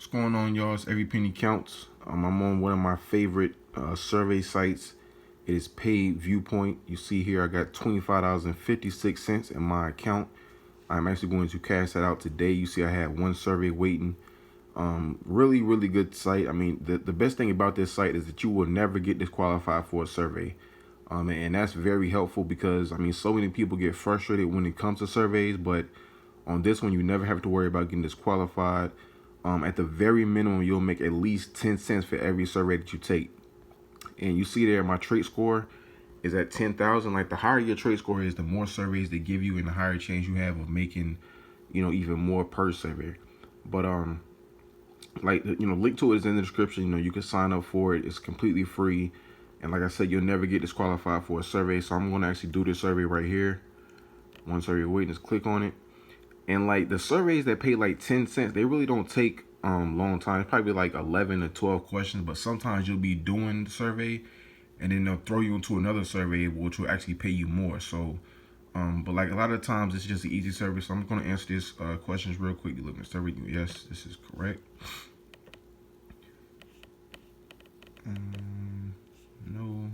What's going on, y'all? It's Every Penny Counts. I'm on one of my favorite survey sites. It is Paidviewpoint. You see here I got $25.56 in my account. I'm actually going to cash that out today. You see I had one survey waiting. Really good site. I mean, the best thing about this site is that you will never get disqualified for a survey. And that's very helpful because, I mean, so many people get frustrated when it comes to surveys, but on this one, you never have to worry about getting disqualified. At the very minimum, you'll make at least 10 cents for every survey that you take. And you see there, my trait score is at 10,000. Like, the higher your trait score is, the more surveys they give you and the higher chance you have of making, even more per survey. But, link to it is in the description. You can sign up for it. It's completely free. And like I said, you'll never get disqualified for a survey. So I'm going to actually do this survey right here. One survey waiting, just click on it. And like the surveys that pay like 10 cents, they really don't take long time. It's probably like 11 to 12 questions, but sometimes you'll be doing the survey and then they'll throw you into another survey which will actually pay you more. So but like a lot of times it's just an easy survey. So I'm going to answer these questions real quick. You look at survey. Yes, this is correct. No.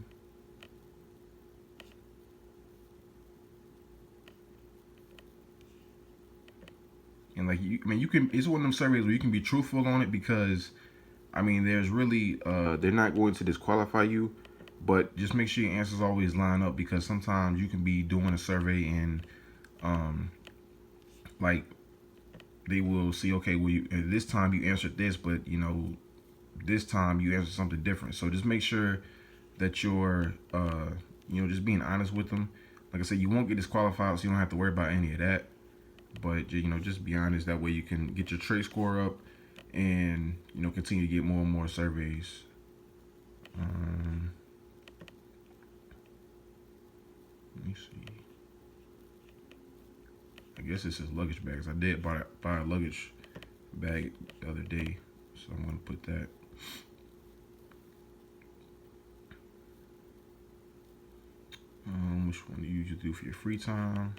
And like you can. It's one of them surveys where you can be truthful on it because, I mean, there's really they're not going to disqualify you, but just make sure your answers always line up because sometimes you can be doing a survey and like they will see, okay, well, this time you answered this, but this time you answered something different. So just make sure that you're just being honest with them. Like I said, you won't get disqualified, so you don't have to worry about any of that. But just be honest. That way you can get your trait score up and continue to get more and more surveys. Let me see. I guess this is luggage bags. I did buy a luggage bag the other day, so I'm gonna put that. Which one do you usually do for your free time?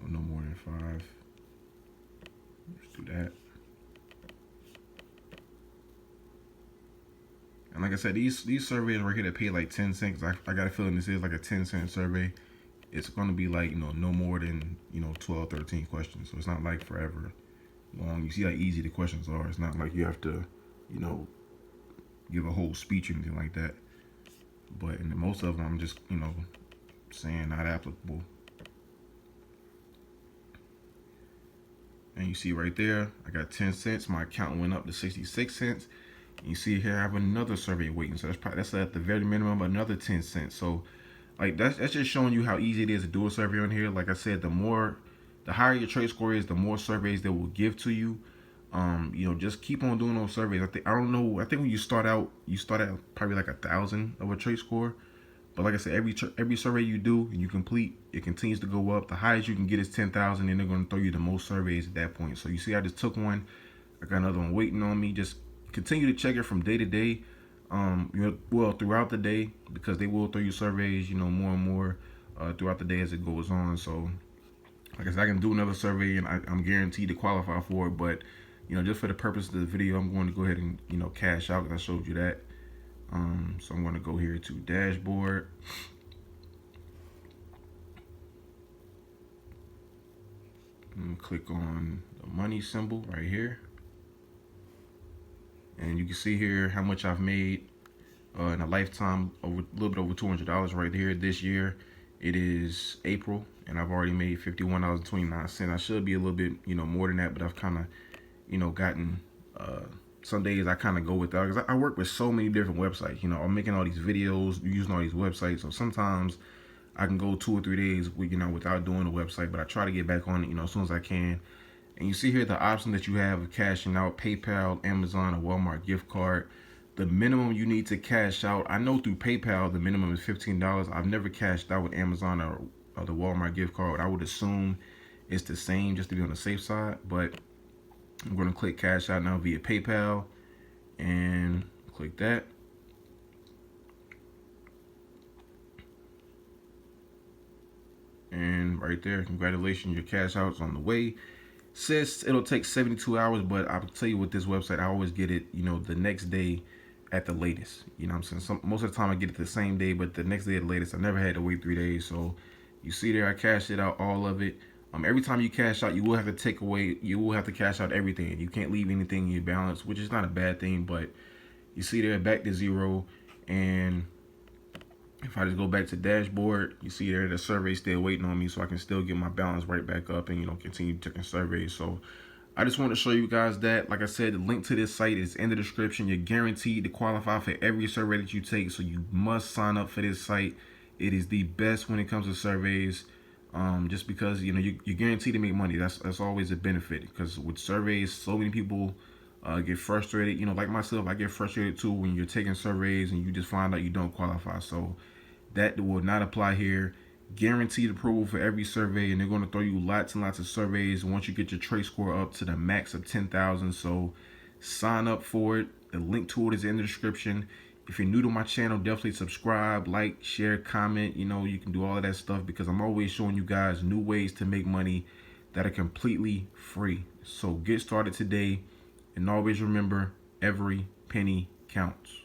Oh, no more than 5. Let's do that. And like I said, these surveys right here that pay like 10 cents, I got a feeling this is like a 10-cent survey. It's going to be like, no more than, 12, 13 questions. So it's not like forever long. You see how easy the questions are. It's not like you have to, give a whole speech or anything like that. But in most of them, I'm just, saying not applicable. And you see right there, I got 10 cents. My account went up to 66 cents. And you see here, I have another survey waiting. So that's at the very minimum, another 10 cents. So like that's just showing you how easy it is to do a survey on here. Like I said, the higher your trait score is, the more surveys they will give to you. Just keep on doing those surveys. I think when you start out probably like 1,000 of a trait score. But like I said, every survey you do and you complete, it continues to go up. The highest you can get is 10,000, and they're going to throw you the most surveys at that point. So you see, I just took one. I got another one waiting on me. Just continue to check it from day to day. Throughout the day, because they will throw you surveys, more and more throughout the day as it goes on. So, like I said, I can do another survey, and I'm guaranteed to qualify for it. But just for the purpose of the video, I'm going to go ahead and cash out because I showed you that. So I'm going to go here to dashboard. And click on the money symbol right here. And you can see here how much I've made in a lifetime, a little bit over $200 right here. This year, it is April, and I've already made $51.29. I should be a little bit, more than that, but I've kind of, gotten, some days I kind of go with that because I work with so many different websites. I'm making all these videos, using all these websites. So sometimes I can go 2 or 3 days, without doing a website, but I try to get back on it, as soon as I can. And you see here the option that you have of cashing out PayPal, Amazon, or Walmart gift card. The minimum you need to cash out, I know through PayPal the minimum is $15. I've never cashed out with Amazon or the Walmart gift card. I would assume it's the same just to be on the safe side, but I'm going to click cash out now via PayPal and click that. And right there, congratulations, your cash out's on the way. Says it'll take 72 hours, but I'll tell you with this website, I always get it, the next day at the latest. You know what I'm saying? Most of the time I get it the same day, but the next day at the latest. I never had to wait 3 days. So you see there, I cashed it out, all of it. Every time you cash out, you will have to cash out everything. You can't leave anything in your balance, which is not a bad thing, but you see there, back to zero. And if I just go back to dashboard, you see there the survey's still waiting on me, so I can still get my balance right back up and continue checking surveys. So I just want to show you guys that. Like I said, the link to this site is in the description. You're guaranteed to qualify for every survey that you take, so you must sign up for this site. It is the best when it comes to surveys. Just because you're guaranteed to make money. That's always a benefit, because with surveys, so many people get frustrated. Like myself, I get frustrated too when you're taking surveys and you just find out you don't qualify. So that will not apply here. Guaranteed approval for every survey, and they're going to throw you lots and lots of surveys once you get your trace score up to the max of 10,000. So sign up for it. The link to it is in the description. If you're new to my channel, definitely subscribe, like, share, comment. You can do all of that stuff, because I'm always showing you guys new ways to make money that are completely free. So get started today, and always remember, every penny counts.